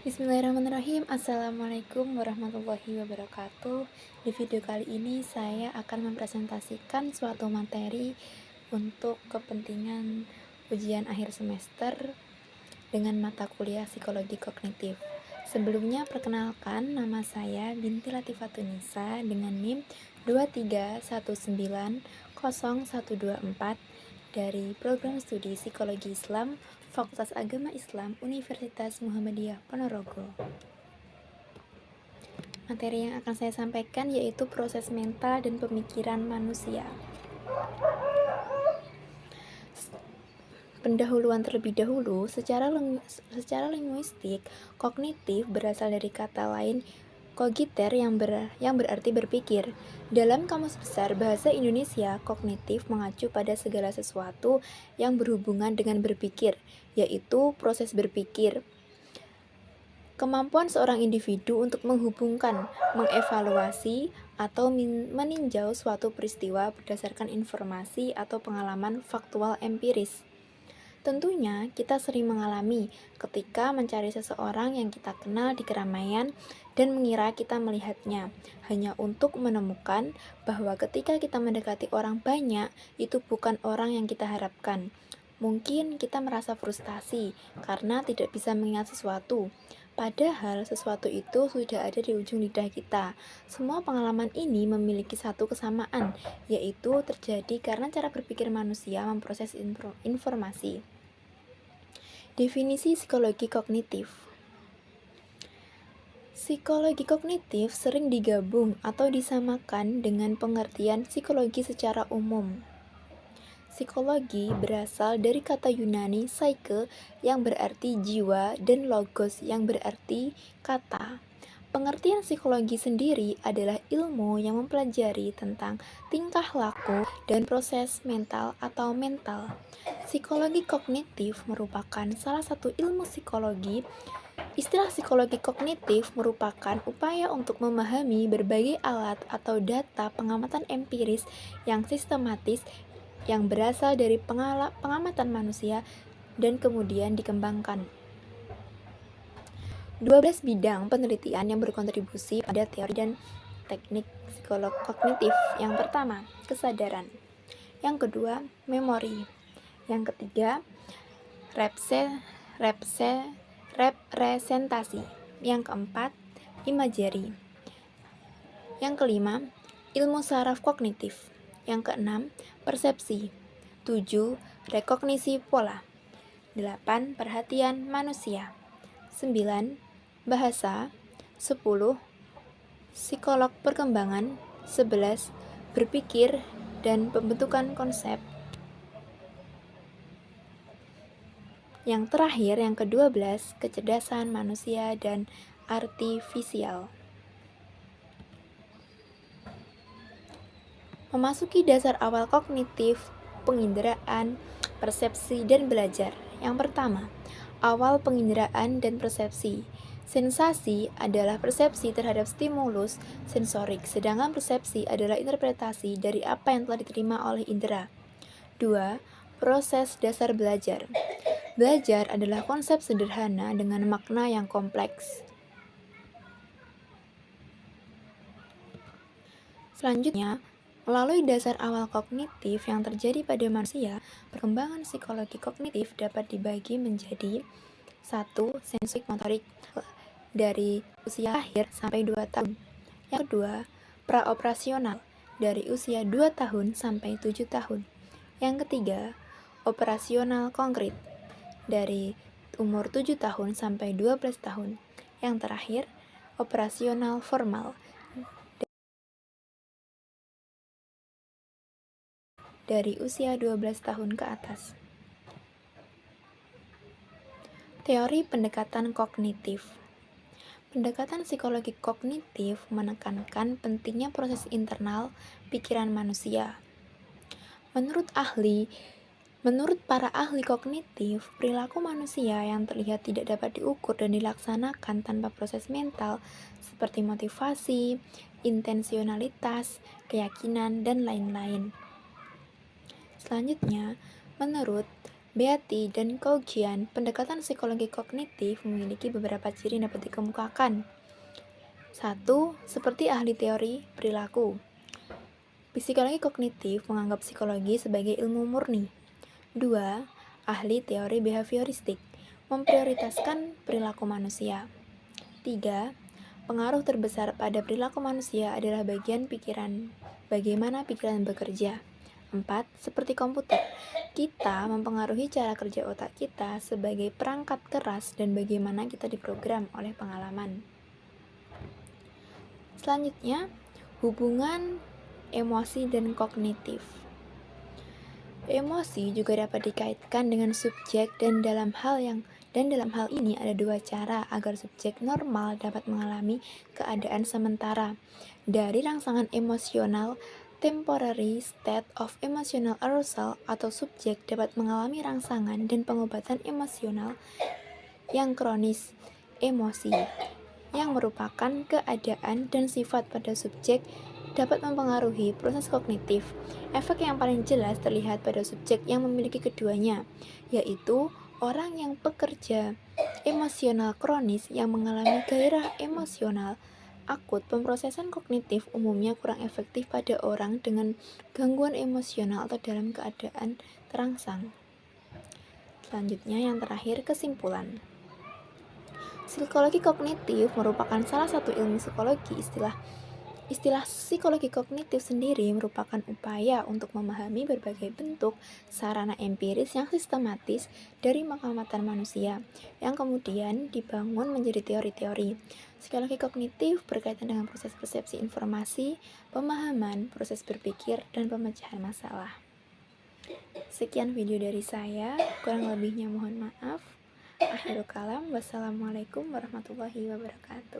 Bismillahirrahmanirrahim. Assalamualaikum warahmatullahi wabarakatuh. Di video kali ini saya akan mempresentasikan suatu materi untuk kepentingan ujian akhir semester dengan mata kuliah psikologi kognitif. Sebelumnya perkenalkan, nama saya Binti Latifatunisa dengan NIM 231900124 dari Program Studi Psikologi Islam Fakultas Agama Islam Universitas Muhammadiyah Ponorogo. Materi yang akan saya sampaikan yaitu proses mental dan pemikiran manusia. Pendahuluan terlebih dahulu, secara linguistik, kognitif berasal dari kata lain cogiter yang berarti berpikir. Dalam Kamus Besar Bahasa Indonesia, kognitif mengacu pada segala sesuatu yang berhubungan dengan berpikir, yaitu proses berpikir. Kemampuan seorang individu untuk menghubungkan, mengevaluasi, atau meninjau suatu peristiwa berdasarkan informasi atau pengalaman faktual empiris. Tentunya kita sering mengalami ketika mencari seseorang yang kita kenal di keramaian dan mengira kita melihatnya, hanya untuk menemukan bahwa ketika kita mendekati orang banyak, itu bukan orang yang kita harapkan. Mungkin kita merasa frustasi karena tidak bisa mengingat sesuatu, padahal sesuatu itu sudah ada di ujung lidah kita. Semua pengalaman ini memiliki satu kesamaan, yaitu terjadi karena cara berpikir manusia memproses informasi. Definisi psikologi kognitif. Psikologi kognitif sering digabung atau disamakan dengan pengertian psikologi secara umum. Psikologi berasal dari kata Yunani psyche yang berarti jiwa dan logos yang berarti kata. Pengertian psikologi sendiri adalah ilmu yang mempelajari tentang tingkah laku dan proses mental atau mental. Psikologi kognitif merupakan salah satu ilmu psikologi. Istilah psikologi kognitif merupakan upaya untuk memahami berbagai alat atau data pengamatan empiris yang sistematis yang berasal dari pengamatan manusia dan kemudian dikembangkan. 12 bidang penelitian yang berkontribusi pada teori dan teknik psikolog kognitif. Yang pertama, kesadaran. Yang kedua, memori. Yang ketiga, representasi. Yang keempat, imagery. Yang kelima, ilmu saraf kognitif. Yang keenam, persepsi. 7. Rekognisi pola. 8. Perhatian manusia. 9. Bahasa. 10. Psikolog perkembangan. 11. Berpikir dan pembentukan konsep. Yang terakhir, yang ke-12, kecerdasan manusia dan artifisial. Memasuki dasar awal kognitif, penginderaan, persepsi, dan belajar. Yang pertama, awal penginderaan dan persepsi. Sensasi adalah persepsi terhadap stimulus sensorik, sedangkan persepsi adalah interpretasi dari apa yang telah diterima oleh indera. 2. Proses dasar belajar. Belajar adalah konsep sederhana dengan makna yang kompleks. Selanjutnya, melalui dasar awal kognitif yang terjadi pada manusia, perkembangan psikologi kognitif dapat dibagi menjadi 1. Sensorik motorik dari usia lahir sampai 2 tahun. Yang kedua, praoperasional dari usia 2 tahun sampai 7 tahun. Yang ketiga, operasional konkret dari umur 7 tahun sampai 12 tahun. Yang terakhir, operasional formal dari usia 12 tahun ke atas. Teori pendekatan kognitif. Pendekatan psikologi kognitif menekankan pentingnya proses internal pikiran manusia. Menurut para ahli kognitif, perilaku manusia yang terlihat tidak dapat diukur dan dilaksanakan tanpa proses mental seperti motivasi, intensionalitas, keyakinan, dan lain-lain. Selanjutnya, menurut Beatty dan Cauchy, pendekatan psikologi kognitif memiliki beberapa ciri yang dapat dikemukakan. 1. Seperti ahli teori perilaku. Psikologi kognitif menganggap psikologi sebagai ilmu murni. 2. Ahli teori behavioristik memprioritaskan perilaku manusia. 3. Pengaruh terbesar pada perilaku manusia adalah bagaimana pikiran bekerja. 4. Seperti komputer, kita mempengaruhi cara kerja otak kita sebagai perangkat keras dan bagaimana kita diprogram oleh pengalaman. Selanjutnya, hubungan emosi dan kognitif. Emosi juga dapat dikaitkan dengan subjek dan dalam hal ini ada dua cara agar subjek normal dapat mengalami keadaan sementara. Dari rangsangan emosional, temporary state of emotional arousal atau subjek dapat mengalami rangsangan dan pengobatan emosional yang kronis, emosi yang merupakan keadaan dan sifat pada subjek dapat mempengaruhi proses kognitif. Efek yang paling jelas terlihat pada subjek yang memiliki keduanya, yaitu orang yang pekerja emosional kronis yang mengalami gairah emosional akut. Pemrosesan kognitif umumnya kurang efektif pada orang dengan gangguan emosional atau dalam keadaan terangsang. Selanjutnya yang terakhir, kesimpulan. Psikologi kognitif merupakan salah satu ilmu psikologi. Istilah psikologi kognitif sendiri merupakan upaya untuk memahami berbagai bentuk sarana empiris yang sistematis dari pengamatan manusia, yang kemudian dibangun menjadi teori-teori. Psikologi kognitif berkaitan dengan proses persepsi informasi, pemahaman, proses berpikir, dan pemecahan masalah. Sekian video dari saya, kurang lebihnya mohon maaf. Akhirul kalam, wassalamualaikum warahmatullahi wabarakatuh.